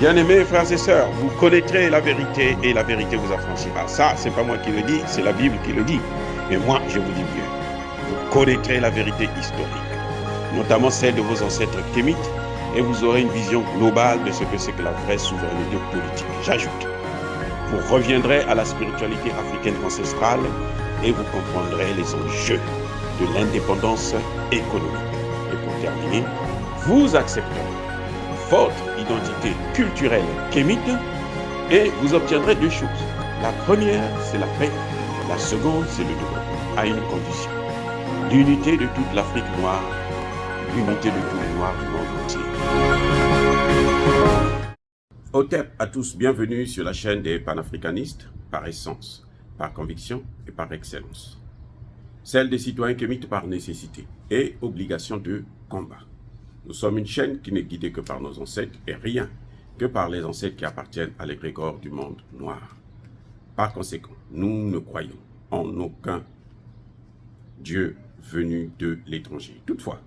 Bien-aimés frères et sœurs, vous connaîtrez la vérité et la vérité vous affranchira. Ça, c'est pas moi qui le dis, c'est la Bible qui le dit. Et moi, je vous dis mieux. Vous connaîtrez la vérité historique, notamment celle de vos ancêtres kémites, et vous aurez une vision globale de ce que c'est que la vraie souveraineté politique. J'ajoute, vous reviendrez à la spiritualité africaine ancestrale et vous comprendrez les enjeux de l'indépendance économique. Et pour terminer, vous accepterez votre identité culturelle kémite et vous obtiendrez deux choses. La première, c'est la paix. La seconde, c'est le développement, à une condition. L'unité de toute l'Afrique noire, l'unité de tous les Noirs du monde entier. Hotep à tous, bienvenue sur la chaîne des panafricanistes, par essence, par conviction et par excellence. Celle des citoyens kémites par nécessité et obligation de combat. Nous sommes une chaîne qui n'est guidée que par nos ancêtres et rien que par les ancêtres qui appartiennent à l'égrégore du monde noir. Par conséquent, nous ne croyons en aucun Dieu venu de l'étranger. Toutefois,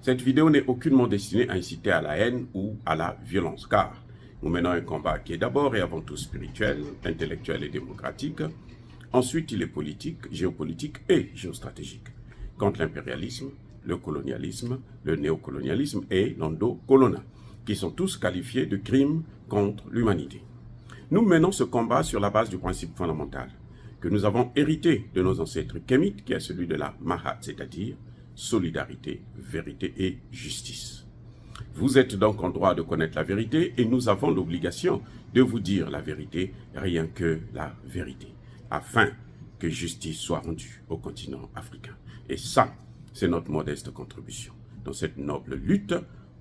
cette vidéo n'est aucunement destinée à inciter à la haine ou à la violence, car nous menons un combat qui est d'abord et avant tout spirituel, intellectuel et démocratique. Ensuite, il est politique, géopolitique et géostratégique, contre l'impérialisme, le colonialisme, le néocolonialisme et l'endocolona, qui sont tous qualifiés de crimes contre l'humanité. Nous menons ce combat sur la base du principe fondamental que nous avons hérité de nos ancêtres kémites, qui est celui de la Mahat, c'est-à-dire solidarité, vérité et justice. Vous êtes donc en droit de connaître la vérité et nous avons l'obligation de vous dire la vérité, rien que la vérité, afin que justice soit rendue au continent africain. Et ça, c'est notre modeste contribution dans cette noble lutte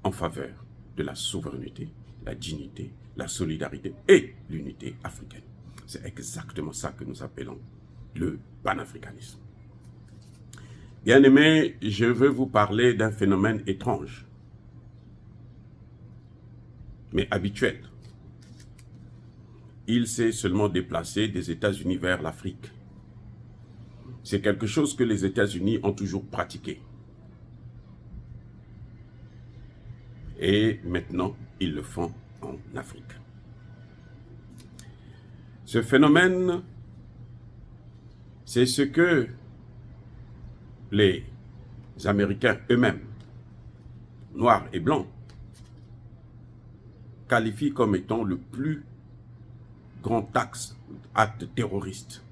en faveur de la souveraineté, la dignité, la solidarité et l'unité africaine. C'est exactement ça que nous appelons le panafricanisme. Bien-aimés, je veux vous parler d'un phénomène étrange, mais habituel. Il s'est seulement déplacé des États-Unis vers l'Afrique. C'est quelque chose que les États-Unis ont toujours pratiqué. Et maintenant, ils le font en Afrique. Ce phénomène, c'est ce que les Américains eux-mêmes, noirs et blancs, qualifient comme étant le plus grand acte terroriste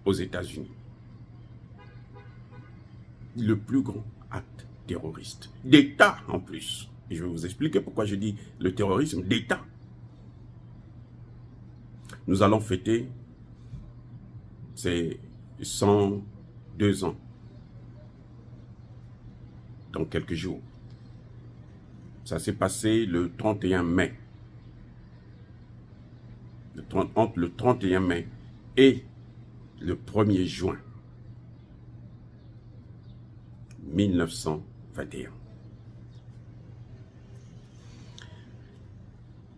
aux États-Unis. Le plus grand acte terroriste d'État en plus. Et je vais vous expliquer pourquoi je dis le terrorisme d'État. Nous allons fêter ces 102 ans dans quelques jours. Ça s'est passé le 31 mai. Entre le 31 mai et le 1er juin 1921.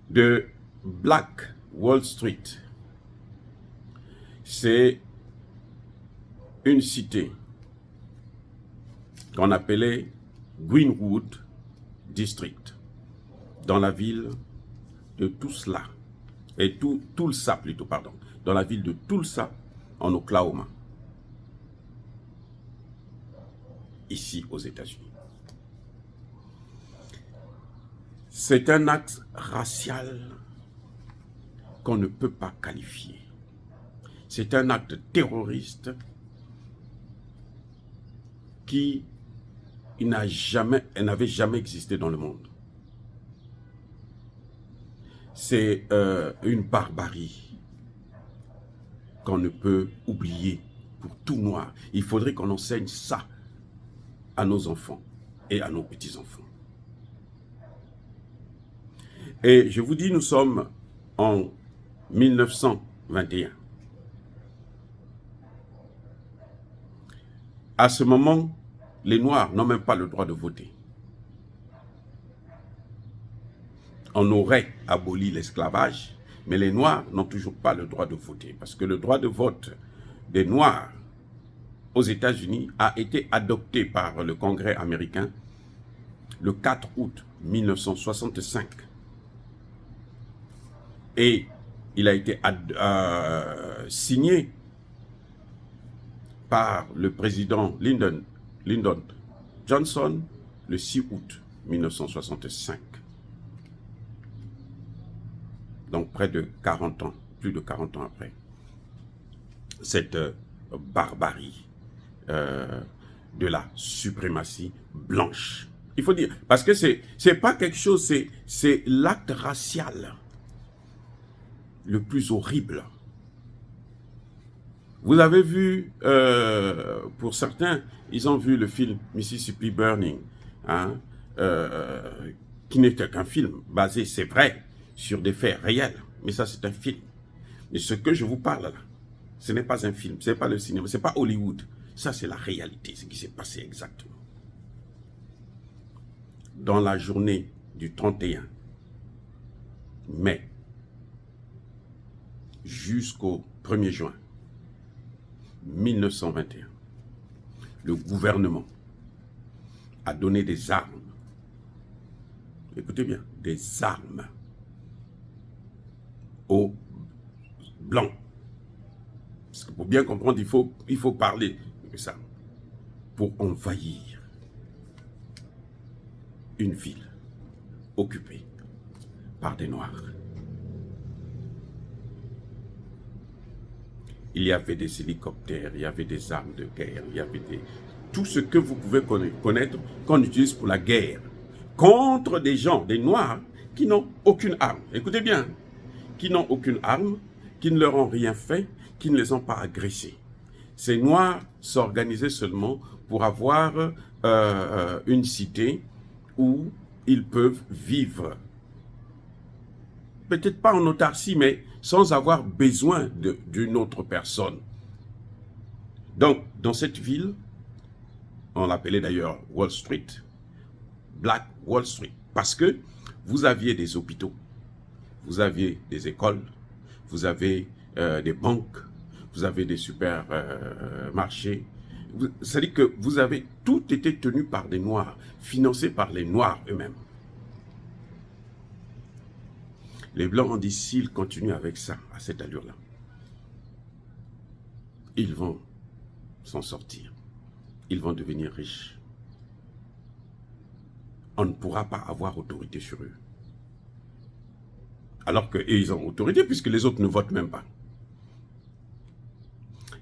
De Black Wall Street, c'est une cité qu'on appelait Greenwood District, dans la ville de Tulsa, Tulsa plutôt, pardon, dans la ville de Tulsa, en Oklahoma, ici aux États-Unis. C'est un acte racial qu'on ne peut pas qualifier. C'est un acte terroriste qui n'avait jamais existé dans le monde. C'est une barbarie qu'on ne peut oublier pour tout noir. Il faudrait qu'on enseigne ça à nos enfants et à nos petits-enfants. Et je vous dis, nous sommes en 1921. À ce moment, les Noirs n'ont même pas le droit de voter. On aurait aboli l'esclavage, mais les Noirs n'ont toujours pas le droit de voter, parce que le droit de vote des Noirs aux États-Unis a été adopté par le Congrès américain le 4 août 1965. Et il a été signé par le président Lyndon Johnson le 6 août 1965. Donc près de 40 ans, plus de 40 ans après. Cette barbarie de la suprématie blanche. Il faut dire, parce que c'est pas quelque chose, c'est l'acte racial le plus horrible. Vous avez vu, pour certains, ils ont vu le film Mississippi Burning, hein, qui n'était qu'un film basé, c'est vrai, sur des faits réels, mais ça c'est un film. Et ce que je vous parle là, ce n'est pas un film, ce n'est pas le cinéma, ce n'est pas Hollywood. Ça c'est la réalité, ce qui s'est passé exactement. Dans la journée du 31 mai jusqu'au 1er juin 1921, le gouvernement a donné des armes. Écoutez bien, des armes aux Blancs. Parce que pour bien comprendre, il faut parler de ça. Pour envahir une ville occupée par des Noirs. Il y avait des hélicoptères, il y avait des armes de guerre, il y avait tout ce que vous pouvez connaître qu'on utilise pour la guerre. Contre des gens, des Noirs, qui n'ont aucune arme. Écoutez bien, qui n'ont aucune arme, qui ne leur ont rien fait, qui ne les ont pas agressés. Ces Noirs s'organisaient seulement pour avoir une cité où ils peuvent vivre. Peut-être pas en autarcie, mais sans avoir besoin d'une autre personne. Donc, dans cette ville, on l'appelait d'ailleurs Wall Street, Black Wall Street, parce que vous aviez des hôpitaux, vous aviez des écoles, vous avez des banques, vous avez des supermarchés. C'est-à-dire que vous avez tout été tenu par des Noirs, financé par les Noirs eux-mêmes. Les Blancs ont dit, s'ils continuent avec ça, à cette allure-là, ils vont s'en sortir. Ils vont devenir riches. On ne pourra pas avoir autorité sur eux. Alors qu'ils ont autorité, puisque les autres ne votent même pas.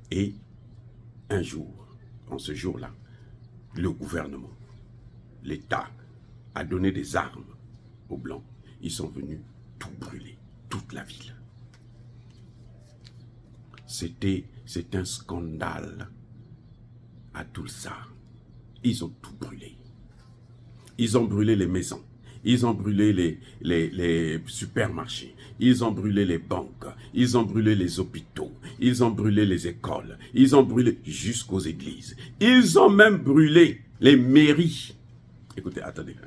Et un jour, en ce jour-là, le gouvernement, l'État, a donné des armes aux Blancs. Ils sont venus tout brûler, toute la ville. C'est un scandale à Tulsa. Ils ont tout brûlé. Ils ont brûlé les maisons. Ils ont brûlé les supermarchés. Ils ont brûlé les banques. Ils ont brûlé les hôpitaux. Ils ont brûlé les écoles. Ils ont brûlé jusqu'aux églises. Ils ont même brûlé les mairies. Écoutez, attendez.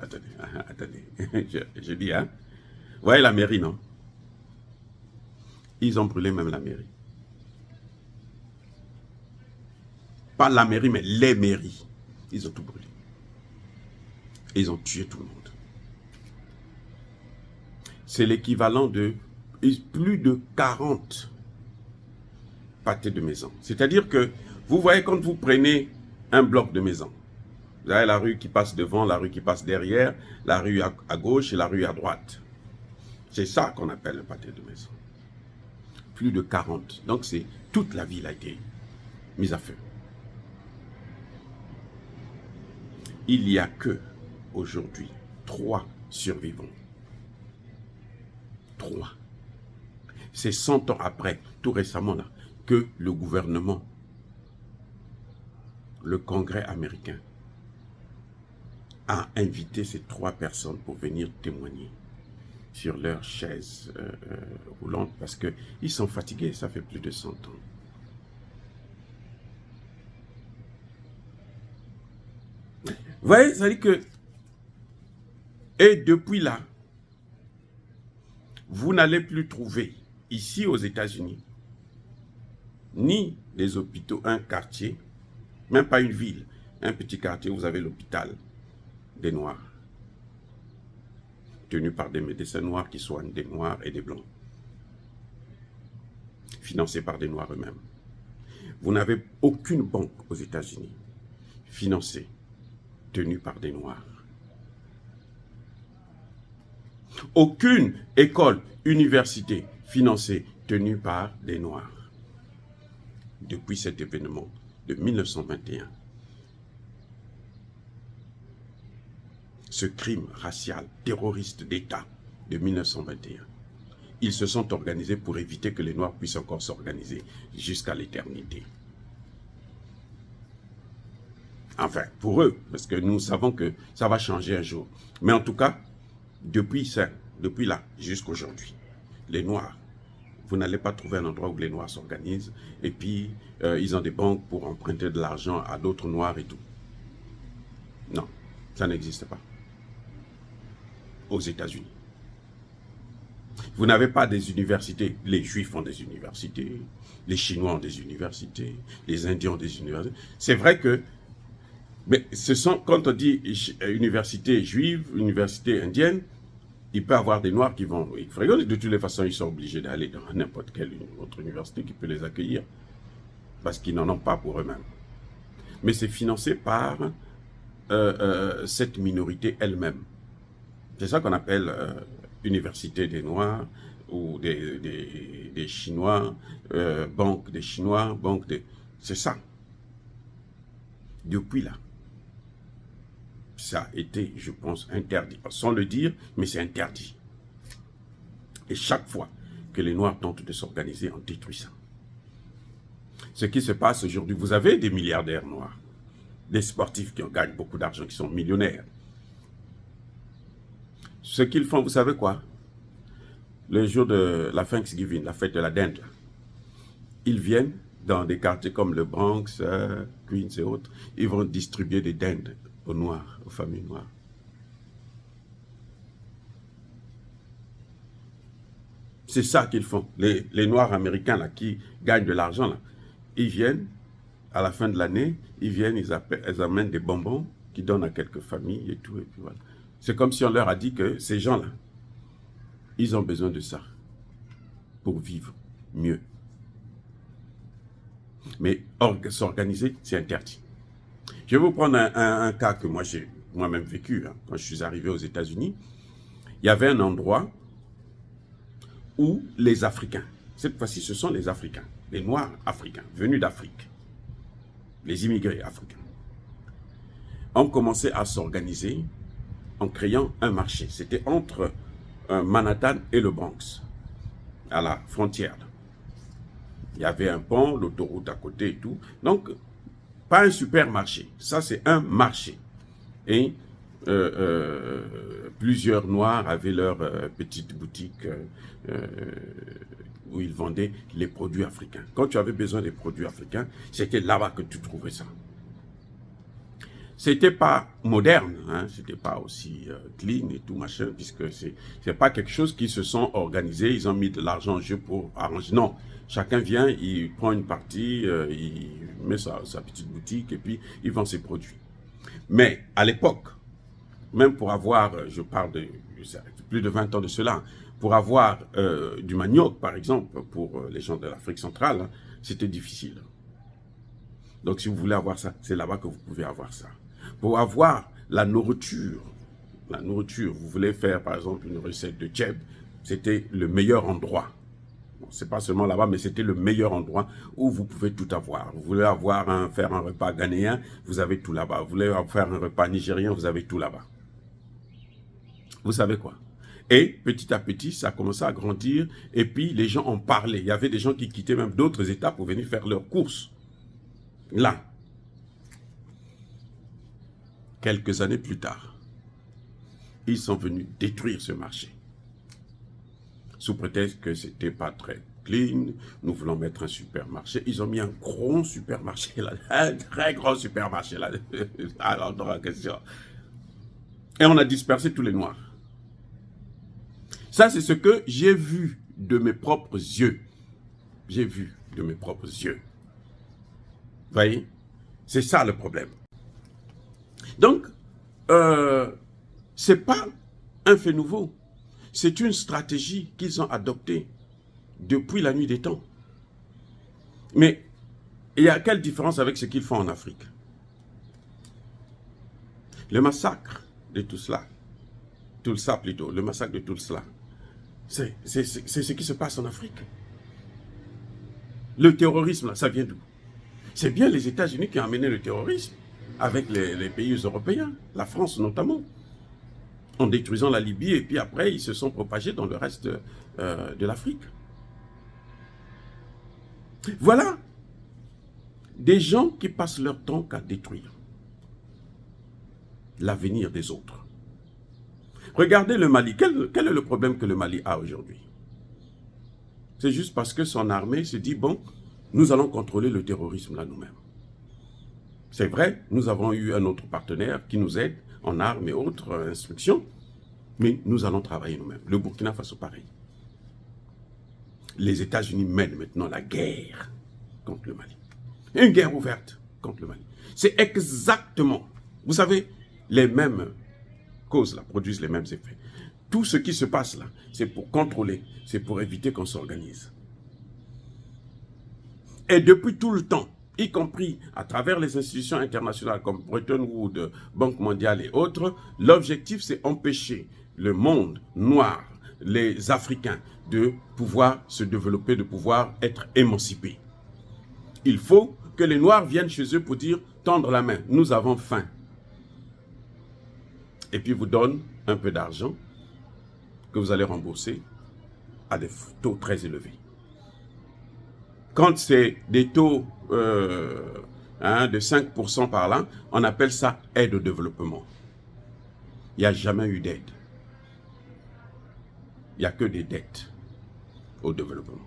Je dis, hein. Vous voyez la mairie, non? Ils ont brûlé même la mairie. Pas la mairie, mais les mairies. Ils ont tout brûlé. Ils ont tué tout le monde. C'est l'équivalent de plus de 40 pâtés de maison. C'est-à-dire que, vous voyez, quand vous prenez un bloc de maison, vous avez la rue qui passe devant, la rue qui passe derrière, la rue à gauche et la rue à droite. C'est ça qu'on appelle le pâté de maison. Plus de 40. Donc, toute la ville a été mise à feu. Il n'y a que, aujourd'hui, 3 survivants. 3. C'est 100 ans après, tout récemment, là, que le gouvernement, le Congrès américain, a invité ces 3 personnes pour venir témoigner sur leur chaise roulante parce qu'ils sont fatigués, ça fait plus de 100 ans. Vous voyez, ça dit que, et depuis là, vous n'allez plus trouver ici aux États-Unis ni des hôpitaux, un quartier, même pas une ville, un petit quartier où vous avez l'hôpital des Noirs, tenu par des médecins noirs qui soignent des Noirs et des Blancs. financés par des Noirs eux-mêmes. Vous n'avez aucune banque aux États-Unis financée, tenue par des Noirs. Aucune école, université financée, tenue par des Noirs. Depuis cet événement de 1921. Ce crime racial, terroriste d'État de 1921. Ils se sont organisés pour éviter que les Noirs puissent encore s'organiser jusqu'à l'éternité. Enfin, pour eux, parce que nous savons que ça va changer un jour. Mais en tout cas, depuis là jusqu'à aujourd'hui, les Noirs, vous n'allez pas trouver un endroit où les Noirs s'organisent et puis ils ont des banques pour emprunter de l'argent à d'autres Noirs et tout. Non, ça n'existe pas. Aux États-Unis. Vous n'avez pas des universités. Les Juifs ont des universités, les Chinois ont des universités, les Indiens ont des universités. C'est vrai que, mais ce sont, quand on dit université juive, université indienne, il peut y avoir des Noirs qui vont fréquenter. De toutes les façons, ils sont obligés d'aller dans n'importe quelle autre université qui peut les accueillir, parce qu'ils n'en ont pas pour eux-mêmes. Mais c'est financé par cette minorité elle-même. C'est ça qu'on appelle université des Noirs ou des Chinois, banque des Chinois, banque des... C'est ça. Depuis là, ça a été, je pense, interdit. Sans le dire, mais c'est interdit. Et chaque fois que les Noirs tentent de s'organiser, on détruit ça. Ce qui se passe aujourd'hui, vous avez des milliardaires noirs, des sportifs qui gagnent beaucoup d'argent, qui sont millionnaires. Ce qu'ils font, vous savez quoi? Le jour de la Thanksgiving, la fête de la dinde, là, ils viennent dans des quartiers comme le Bronx, Queens et autres, ils vont distribuer des dindes aux Noirs, aux familles noires. C'est ça qu'ils font. Les Noirs américains là, qui gagnent de l'argent, là, ils viennent, à la fin de l'année, ils amènent des bonbons qu'ils donnent à quelques familles et tout, et puis voilà. C'est comme si on leur a dit que ces gens-là, ils ont besoin de ça pour vivre mieux. Mais s'organiser, c'est interdit. Je vais vous prendre un cas que moi j'ai moi-même vécu. Hein. Quand je suis arrivé aux États-Unis, il y avait un endroit où les Africains, cette fois-ci ce sont les Africains, les Noirs africains, venus d'Afrique, les immigrés africains, ont commencé à s'organiser en créant un marché. C'était entre Manhattan et le Bronx, à la frontière. Il y avait un pont, l'autoroute à côté et tout. Donc, pas un supermarché. Ça, c'est un marché. Et plusieurs Noirs avaient leur petite boutique où ils vendaient les produits africains. Quand tu avais besoin des produits africains, c'était là-bas que tu trouvais ça. C'était pas moderne, hein, c'était pas aussi clean et tout machin, puisque c'est pas quelque chose qui se sont organisés, ils ont mis de l'argent en jeu pour arranger. Non, chacun vient, il prend une partie, il met sa petite boutique et puis il vend ses produits. Mais à l'époque, même pour avoir, je parle de plus de 20 ans de cela, pour avoir du manioc par exemple, pour les gens de l'Afrique centrale, hein, c'était difficile. Donc si vous voulez avoir ça, c'est là-bas que vous pouvez avoir ça. Pour avoir la nourriture, vous voulez faire par exemple une recette de tchèb, c'était le meilleur endroit. Bon, c'est pas seulement là-bas, mais c'était le meilleur endroit où vous pouvez tout avoir. Vous voulez faire un repas ghanéen, vous avez tout là-bas. Vous voulez faire un repas nigérien, vous avez tout là-bas. Vous savez quoi? Et petit à petit, ça a commencé à grandir et puis les gens en parlaient. Il y avait des gens qui quittaient même d'autres États pour venir faire leurs courses. Là, quelques années plus tard, ils sont venus détruire ce marché. Sous prétexte que c'était pas très clean, nous voulons mettre un supermarché. Ils ont mis un gros supermarché là, un très gros supermarché là, à l'endroit en question. Et on a dispersé tous les Noirs. Ça, c'est ce que j'ai vu de mes propres yeux. J'ai vu de mes propres yeux. Vous voyez? C'est ça le problème. Donc, c'est pas un fait nouveau. C'est une stratégie qu'ils ont adoptée depuis la nuit des temps. Mais il y a quelle différence avec ce qu'ils font en Afrique? Le massacre de Tulsa, le massacre de Tulsa, c'est ce qui se passe en Afrique. Le terrorisme, là, ça vient d'où? C'est bien les États-Unis qui ont amené le terrorisme avec les pays européens, la France notamment, en détruisant la Libye, et puis après, ils se sont propagés dans le reste de l'Afrique. Voilà des gens qui passent leur temps qu'à détruire l'avenir des autres. Regardez le Mali. Quel est le problème que le Mali a aujourd'hui? C'est juste parce que son armée se dit, bon, nous allons contrôler le terrorisme là nous-mêmes. C'est vrai, nous avons eu un autre partenaire qui nous aide en armes et autres instructions, mais nous allons travailler nous-mêmes. Le Burkina Faso, pareil. Les États-Unis mènent maintenant la guerre contre le Mali. Une guerre ouverte contre le Mali. C'est exactement, vous savez, les mêmes causes là, produisent les mêmes effets. Tout ce qui se passe là, c'est pour contrôler, c'est pour éviter qu'on s'organise. Et depuis tout le temps, y compris à travers les institutions internationales comme Bretton Woods, Banque mondiale et autres, l'objectif c'est empêcher le monde noir, les Africains, de pouvoir se développer, de pouvoir être émancipés. Il faut que les Noirs viennent chez eux pour dire, tendre la main, nous avons faim. Et puis vous donnent un peu d'argent que vous allez rembourser à des taux très élevés. Quand c'est des taux de 5% par là, on appelle ça aide au développement. Il n'y a jamais eu d'aide. Il n'y a que des dettes au développement.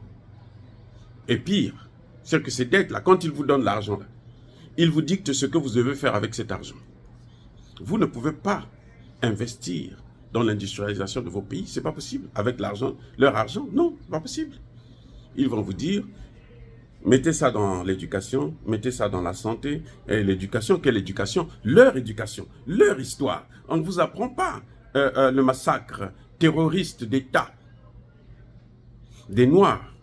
Et pire, c'est que ces dettes-là, quand ils vous donnent l'argent, ils vous dictent ce que vous devez faire avec cet argent. Vous ne pouvez pas investir dans l'industrialisation de vos pays, c'est pas possible. Avec l'argent, leur argent, non, pas possible. Ils vont vous dire, mettez ça dans l'éducation, mettez ça dans la santé. Et l'éducation, quelle éducation? Leur éducation, leur histoire. On ne vous apprend pas le massacre terroriste d'État des Noirs,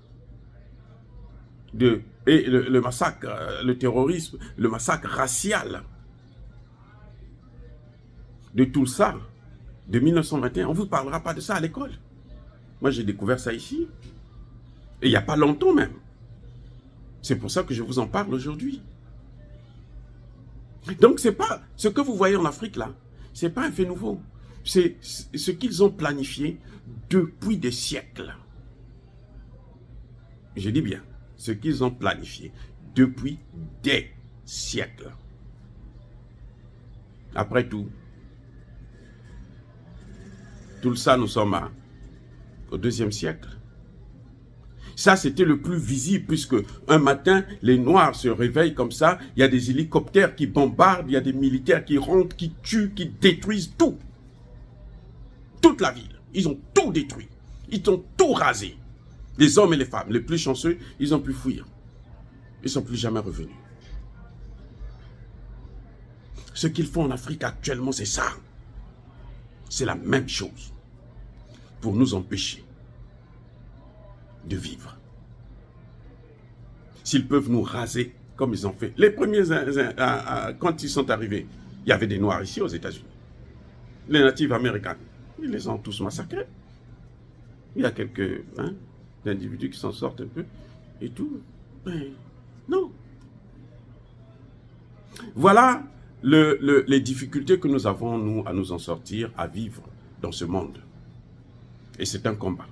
et le massacre, le terrorisme, le massacre racial de tout ça, de 1921. On ne vous parlera pas de ça à l'école. Moi, j'ai découvert ça ici. Et il n'y a pas longtemps même. C'est pour ça que je vous en parle aujourd'hui. Donc, c'est pas ce que vous voyez en Afrique là, c'est pas un fait nouveau. C'est ce qu'ils ont planifié depuis des siècles. Je dis bien, ce qu'ils ont planifié depuis des siècles. Après tout ça, nous sommes au IIe siècle. Ça, c'était le plus visible, puisque un matin, les Noirs se réveillent comme ça, il y a des hélicoptères qui bombardent, il y a des militaires qui rentrent, qui tuent, qui détruisent tout. Toute la ville. Ils ont tout détruit. Ils ont tout rasé. Les hommes et les femmes, les plus chanceux, ils ont pu fuir. Ils ne sont plus jamais revenus. Ce qu'ils font en Afrique actuellement, c'est ça. C'est la même chose. Pour nous empêcher de vivre. S'ils peuvent nous raser comme ils ont fait. Les premiers, quand ils sont arrivés, il y avait des Noirs ici aux États-Unis. Les natifs américains, ils les ont tous massacrés. Il y a quelques individus qui s'en sortent un peu et tout. Mais non. Voilà les difficultés que nous avons, nous, à nous en sortir, à vivre dans ce monde. Et c'est un combat.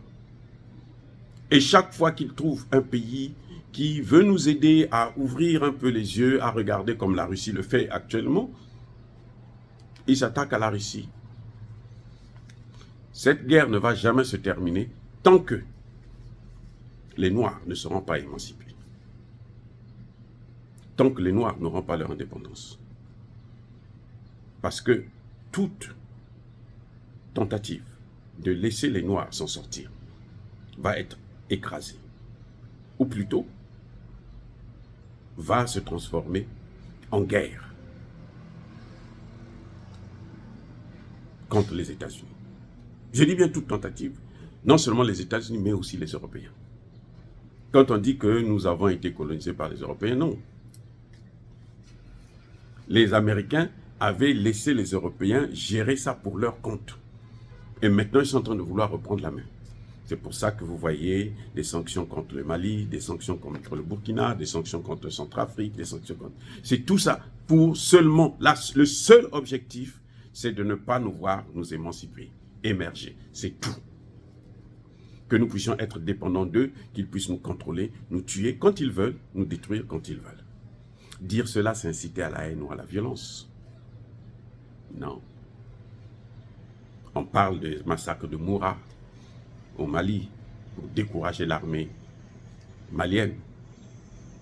Et chaque fois qu'ils trouvent un pays qui veut nous aider à ouvrir un peu les yeux, à regarder comme la Russie le fait actuellement, ils s'attaquent à la Russie. Cette guerre ne va jamais se terminer tant que les Noirs ne seront pas émancipés. Tant que les Noirs n'auront pas leur indépendance. Parce que toute tentative de laisser les Noirs s'en sortir va être écrasée. Ou plutôt, va se transformer en guerre contre les États-Unis. Je dis bien toute tentative, non seulement les États-Unis, mais aussi les Européens. Quand on dit que nous avons été colonisés par les Européens, non. Les Américains avaient laissé les Européens gérer ça pour leur compte. Et maintenant, ils sont en train de vouloir reprendre la main. C'est pour ça que vous voyez des sanctions contre le Mali, des sanctions contre le Burkina, des sanctions contre le Centrafrique, des sanctions contre... C'est tout ça pour seulement... Là, le seul objectif, c'est de ne pas nous voir nous émanciper, émerger. C'est tout. Que nous puissions être dépendants d'eux, qu'ils puissent nous contrôler, nous tuer quand ils veulent, nous détruire quand ils veulent. Dire cela, c'est inciter à la haine ou à la violence. Non. On parle des massacres de Moura au Mali pour décourager l'armée malienne.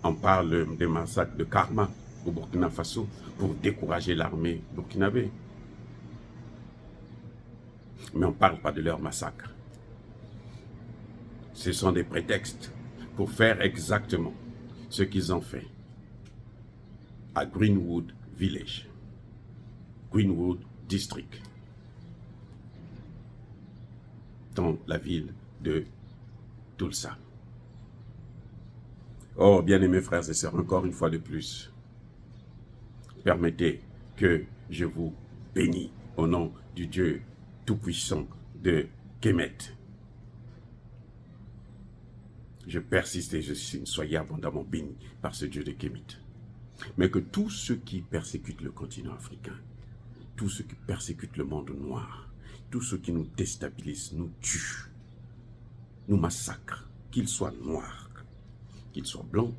On parle des massacres de Karma au Burkina Faso pour décourager l'armée burkinabé. Mais on ne parle pas de leur massacre. Ce sont des prétextes pour faire exactement ce qu'ils ont fait à Greenwood Village, Greenwood District, dans la ville de Tulsa. Oh, bien-aimés frères et sœurs, encore une fois de plus, permettez que je vous bénisse au nom du Dieu Tout-Puissant de Kemet. Je persiste et je suis, soyez abondamment bénis par ce Dieu de Kemet. Mais que tous ceux qui persécutent le continent africain, tous ceux qui persécutent le monde noir, tous ceux qui nous déstabilisent, nous tuent, nous massacrent, qu'ils soient noirs, qu'ils soient blancs,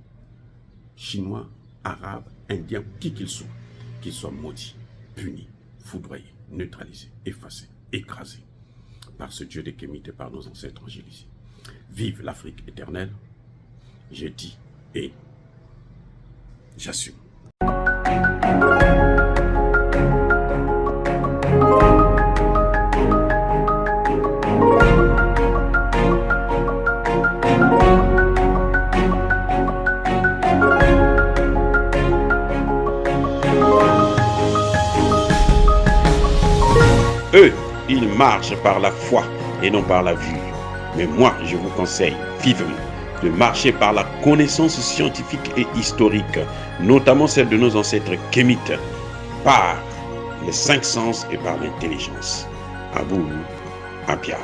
chinois, arabes, indiens, qui qu'ils soient maudits, punis, foudroyés, neutralisés, effacés, écrasés par ce Dieu de Kemet et par nos ancêtres angélisés. Vive l'Afrique éternelle, je dis et j'assume. Eux, ils marchent par la foi et non par la vue. Mais moi, je vous conseille vivement de marcher par la connaissance scientifique et historique, notamment celle de nos ancêtres kémites, par les 5 sens et par l'intelligence. À vous, à Pierre.